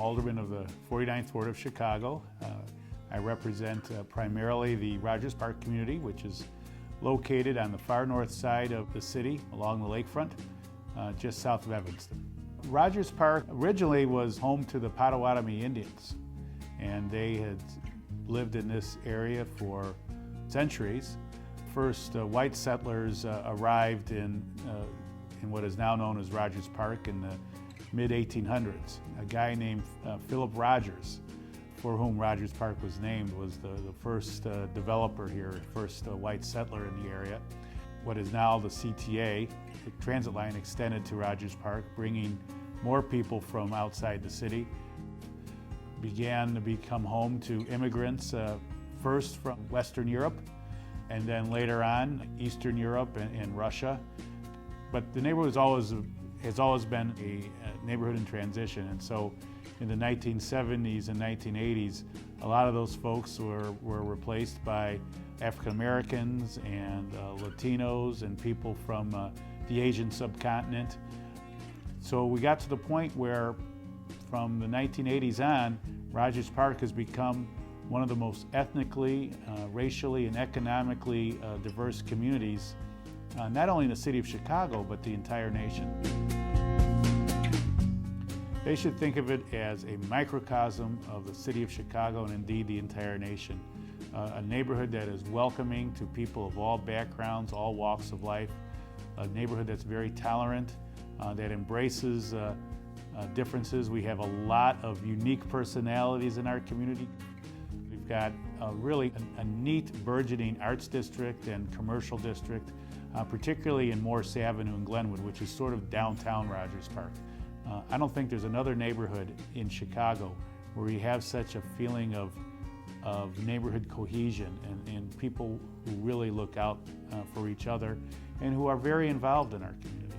alderman of the 49th Ward of Chicago. I represent primarily the Rogers Park community, which is located on the far north side of the city along the lakefront, just south of Evanston. Rogers Park originally was home to the Potawatomi Indians, and they had lived in this area for centuries. First white settlers arrived in what is now known as Rogers Park in the mid-1800s. A guy named Philip Rogers, for whom Rogers Park was named, was the first developer here, first white settler in the area. What is now the CTA, the transit line, extended to Rogers Park, bringing more people from outside the city. Began to become home to immigrants, first from Western Europe, and then later on Eastern Europe and Russia. But the neighborhood has always been a neighborhood in transition, and so in the 1970s and 1980s, a lot of those folks were replaced by African Americans and Latinos and people from the Asian subcontinent. So we got to the point where from the 1980s on, Rogers Park has become one of the most ethnically, racially, and economically diverse communities, not only in the city of Chicago, but the entire nation. They should think of it as a microcosm of the city of Chicago and indeed the entire nation. A neighborhood that is welcoming to people of all backgrounds, all walks of life. A neighborhood that's very tolerant, that embraces differences. We have a lot of unique personalities in our community. We've got really a neat burgeoning arts district and commercial district, particularly in Morse Avenue and Glenwood, which is sort of downtown Rogers Park. I don't think there's another neighborhood in Chicago where you have such a feeling of neighborhood cohesion and people who really look out for each other and who are very involved in our community.